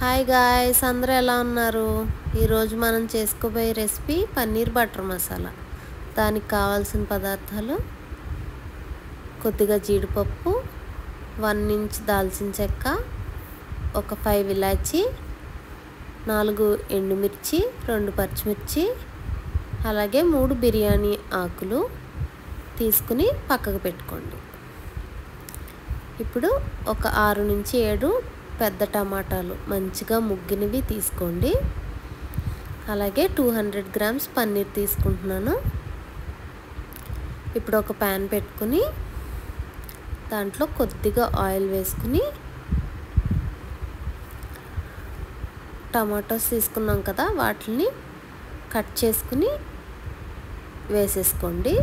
Hi guys, అందరూ ఎలా ఉన్నారు? ఈరోజు మనం చేసుకోబోయే రెసిపీ పన్నీర్ బటర్ మసాలా. దానికి కావాల్సిన పదార్థాలు: కొద్దిగా జీడిపప్పు, 1 ఇంచ్ దాల్చిన చెక్క, ఒక 5 ఇలాచి, 4 ఎండుమిర్చి, 2 పచ్చిమిర్చి, అలాగే 3 బిర్యానీ ఆకులు తీసుకుని పక్కకు పెట్టుకోండి. ఇప్పుడు ఒక 6 నుంచి 7 పెద్ద టమాటాలు మంచిగా ముగ్గినవి తీసుకోండి. అలాగే 200 గ్రామ్స్ పన్నీర్ తీసుకుంటున్నాను. ఇప్పుడు ఒక ప్యాన్ పెట్టుకుని దాంట్లో కొద్దిగా ఆయిల్ వేసుకుని టమాటోస్ తీసుకున్నాం కదా, వాటిని కట్ చేసుకుని వేసేసుకోండి.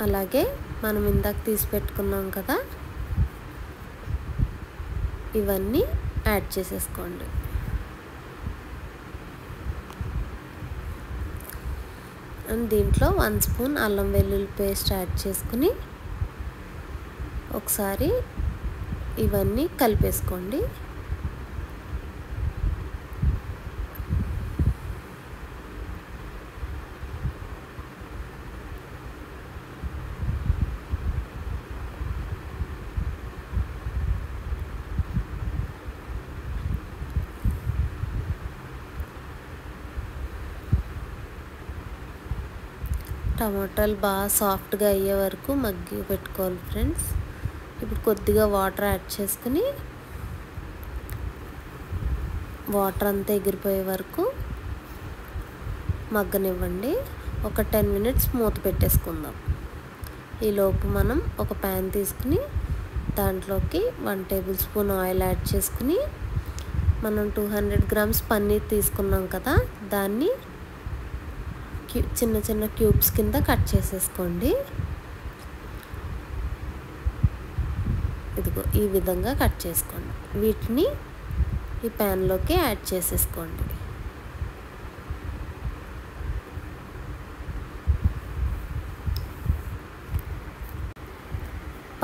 అలాగే మనం ఇందాక తీసి పెట్టుకున్నాం కదా, ఇవన్నీ యాడ్ చేసేసుకోండి. అండ్ దీంట్లో 1 స్పూన్ అల్లం వెల్లుల్లి పేస్ట్ యాడ్ చేసుకుని ఒకసారి ఇవన్నీ కలిపేసుకోండి. టమాటాలు బాగా సాఫ్ట్గా అయ్యే వరకు మగ్గి పెట్టుకోవాలి ఫ్రెండ్స్. ఇప్పుడు కొద్దిగా వాటర్ యాడ్ చేసుకుని వాటర్ అంతా ఎగిరిపోయే వరకు మగ్గనివ్వండి. ఒక 10 మినిట్స్ మూత పెట్టేసుకుందాం. ఈలోపు మనం ఒక ప్యాన్ తీసుకుని దాంట్లోకి 1 టేబుల్ స్పూన్ ఆయిల్ యాడ్ చేసుకుని మనం 200 గ్రామ్స్ పన్నీర్ తీసుకున్నాం కదా, దాన్ని చిన్న చిన్న క్యూబ్స్ కింద కట్ చేసేసుకోండి. ఇదిగో ఈ విధంగా కట్ చేసుకోండి. వీటిని ఈ ప్యాన్లోకి యాడ్ చేసేసుకోండి.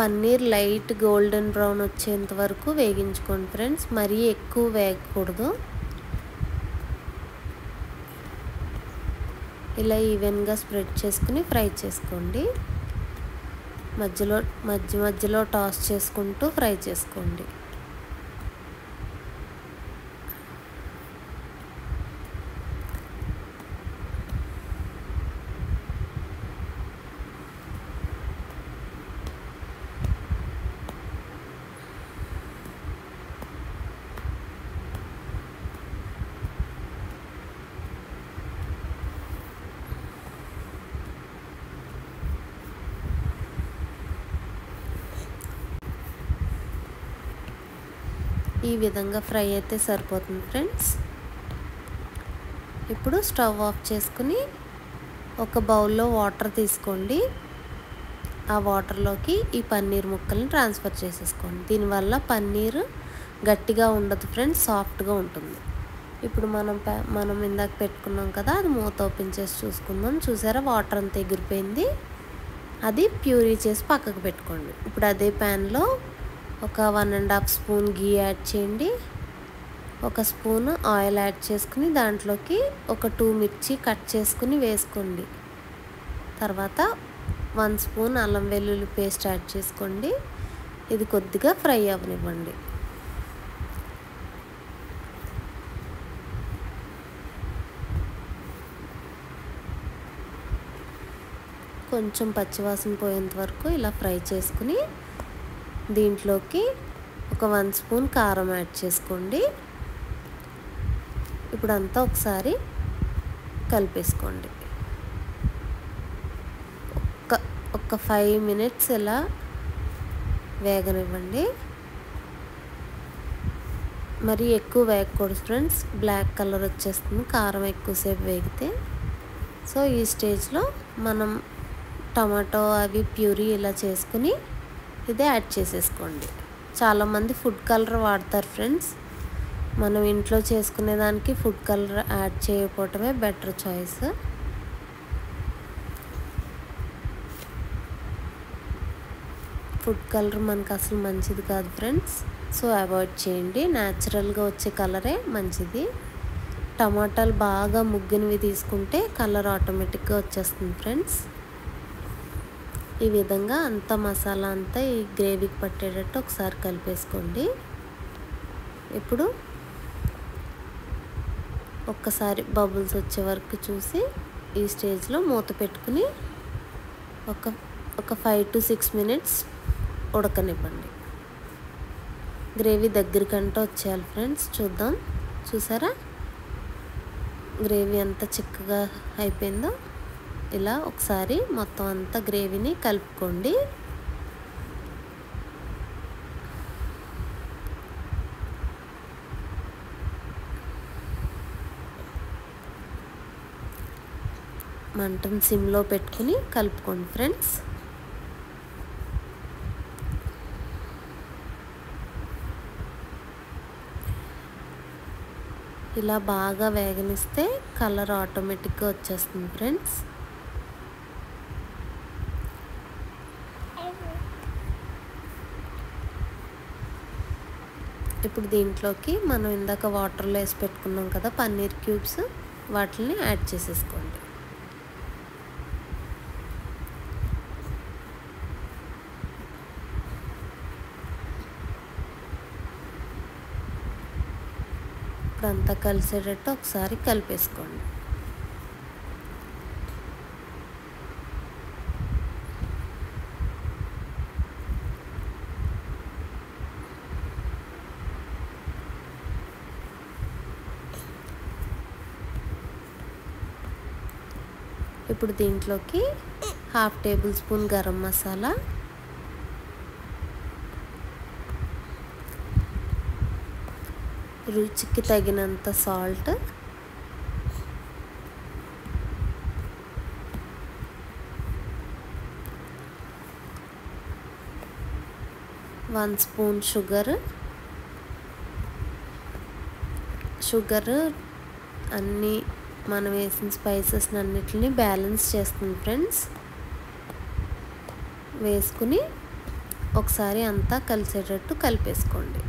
పన్నీర్ లైట్ గోల్డెన్ బ్రౌన్ వచ్చేంత వరకు వేగించుకోండి ఫ్రెండ్స్. మరీ ఎక్కువ వేగకూడదు. ఇలా ఈవెన్గా స్ప్రెడ్ చేసుకుని ఫ్రై చేసుకోండి. మధ్యలో టాస్ చేసుకుంటూ ఫ్రై చేసుకోండి. ఈ విధంగా ఫ్రై అయితే సరిపోతుంది ఫ్రెండ్స్. ఇప్పుడు స్టవ్ ఆఫ్ చేసుకుని ఒక బౌల్లో వాటర్ తీసుకోండి. ఆ వాటర్లోకి ఈ పన్నీర్ ముక్కల్ని ట్రాన్స్ఫర్ చేసేసుకోండి. దీనివల్ల పన్నీర్ గట్టిగా ఉండదు ఫ్రెండ్స్, సాఫ్ట్గా ఉంటుంది. ఇప్పుడు మనం ఇందాక పెట్టుకున్నాం కదా, అది మూత ఓపెన్ చేసి చూసుకుందాం. చూసారా, వాటర్ అంతా ఎగిరిపోయింది. అది ప్యూరీ చేసి పక్కకు పెట్టుకోండి. ఇప్పుడు అదే ప్యాన్లో ఒక 1.5 స్పూన్ గీ యాడ్ చేయండి. ఒక స్పూన్ ఆయిల్ యాడ్ చేసుకుని దాంట్లోకి ఒక 2 మిర్చి కట్ చేసుకుని వేసుకోండి. తర్వాత 1 స్పూన్ అల్లం వెల్లుల్లి పేస్ట్ యాడ్ చేసుకోండి. ఇది కొద్దిగా ఫ్రై అవ్వనివ్వండి. కొంచెం పచ్చివాసన పోయేంత వరకు ఇలా ఫ్రై చేసుకుని దీంట్లోకి ఒక 1 స్పూన్ కారం యాడ్ చేసుకోండి. ఇప్పుడు అంతా ఒకసారి కలిపేసుకోండి. ఒక 5 మినిట్స్ ఇలా వేగనివ్వండి. మరి ఎక్కువ వేగకూడదు ఫ్రెండ్స్, బ్లాక్ కలర్ వచ్చేస్తుంది కారం ఎక్కువసేపు వేగితే. సో ఈ స్టేజ్లో మనం టమాటో అవి ప్యూరీ ఇలా చేసుకుని ఇదే యాడ్ చేసేసుకోండి. చాలామంది ఫుడ్ కలర్ వాడతారు ఫ్రెండ్స్. మనం ఇంట్లో చేసుకునే దానికి ఫుడ్ కలర్ యాడ్ చేయకపోవటమే బెటర్ చాయిస్. ఫుడ్ కలర్ మనకు అసలు మంచిది కాదు ఫ్రెండ్స్, సో అవాయిడ్ చేయండి. న్యాచురల్గా వచ్చే కలరే మంచిది. టమాటాలు బాగా ముగ్గినవి తీసుకుంటే కలర్ ఆటోమేటిక్గా వచ్చేస్తుంది ఫ్రెండ్స్. ఈ విధంగా అంతా మసాలా అంతా ఈ గ్రేవీకి పట్టేటట్టు ఒకసారి కలిపేసుకోండి. ఇప్పుడు ఒక్కసారి బబుల్స్ వచ్చే వరకు చూసి ఈ స్టేజ్లో మూత పెట్టుకుని ఒక 5 to 6 minutes ఉడకనివ్వండి. గ్రేవీ దగ్గరికంటే వచ్చేయాలి ఫ్రెండ్స్. చూద్దాం. చూసారా గ్రేవీ ఎంత చిక్కగా అయిపోయిందో. ఇలా ఒకసారి మొత్తం అంతా గ్రేవీని కలుపుకోండి. మంటను సిమ్లో పెట్టుకుని కలుపుకోండి ఫ్రెండ్స్. ఇలా బాగా వేగనిస్తే కలర్ ఆటోమేటిక్గా వచ్చేస్తుంది ఫ్రెండ్స్. ఇప్పుడు దీంట్లోకి మనం ఇందాక వాటర్లో వేసి పెట్టుకున్నాం కదా పన్నీర్ క్యూబ్స్, వాటిని యాడ్ చేసేసుకోండి. ఇప్పుడు అంతా కలిసేటట్టు ఒకసారి కలిపేసుకోండి. ఇప్పుడు దీంట్లోకి 1/2 tablespoon గరం మసాలా, రుచికి తగినంత సాల్ట్, వన్ స్పూన్ షుగర్ అన్నీ మనం వేసిన స్పైసెస్ అన్నిటిని బ్యాలెన్స్ చేస్తుంది ఫ్రెండ్స్. వేసుకుని ఒకసారి అంతా కలిసేటట్టు కలిపేసుకోండి.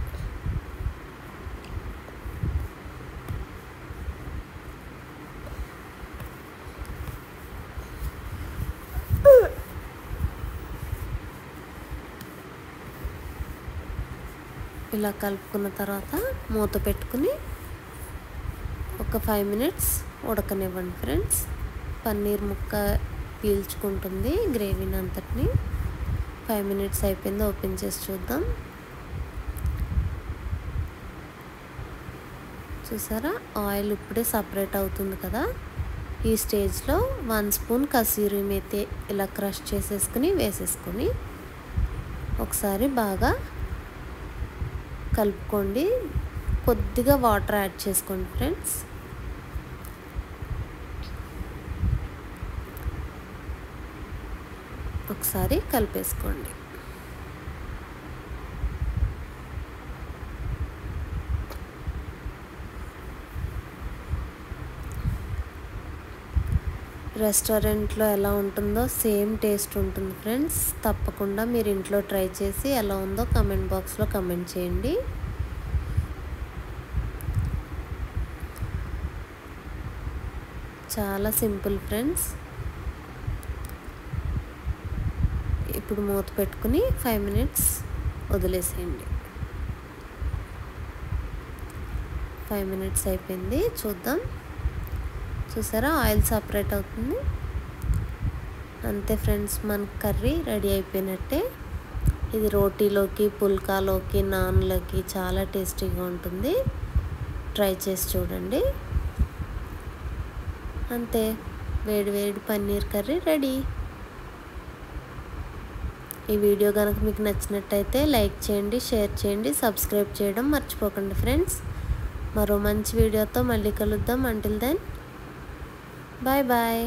ఇలా కలుపుకున్న తర్వాత మూత పెట్టుకుని ఒక 5 minutes ఉడకనివ్వండి ఫ్రెండ్స్. పన్నీర్ ముక్క పీల్చుకుంటుంది గ్రేవీని అంతటిని. 5 minutes అయిపోయింది. ఓపెన్ చేసి చూద్దాం. చూసారా ఆయిల్ ఇప్పుడే సపరేట్ అవుతుంది కదా. ఈ స్టేజ్లో 1 స్పూన్ కసూరి మేతి ఇలా క్రష్ చేసేసుకుని వేసేసుకొని ఒకసారి బాగా కలుపుకోండి. కొద్దిగా వాటర్ యాడ్ చేసుకోండి ఫ్రెండ్స్. ఒకసారి కలిపేసుకోండి. రెస్టారెంట్లో ఎలా ఉంటుందో సేమ్ టేస్ట్ ఉంటుంది ఫ్రెండ్స్. తప్పకుండా మీరు ఇంట్లో ట్రై చేసి ఎలా ఉందో కామెంట్ బాక్స్లో కామెంట్ చేయండి. చాలా సింపుల్ ఫ్రెండ్స్. ఇప్పుడు మూత పెట్టుకుని 5 minutes వదిలేసేయండి. 5 minutes అయిపోయింది. చూద్దాం. చూసారా ఆయిల్ సపరేట్ అవుతుంది. అంతే ఫ్రెండ్స్, మన కర్రీ రెడీ అయిపోయినట్టే. ఇది రోటీలోకి, పుల్కాలోకి, నాన్లోకి చాలా టేస్టీగా ఉంటుంది. ట్రై చేసి చూడండి. అంతే, వేడి వేడి పన్నీర్ కర్రీ రెడీ. ఈ వీడియో కనుక మీకు నచ్చినట్టయితే లైక్ చేయండి, షేర్ చేయండి, సబ్స్క్రైబ్ చేయడం మర్చిపోకండి ఫ్రెండ్స్. మరో మంచి వీడియోతో మళ్ళీ కలుద్దాం. Until then bye bye.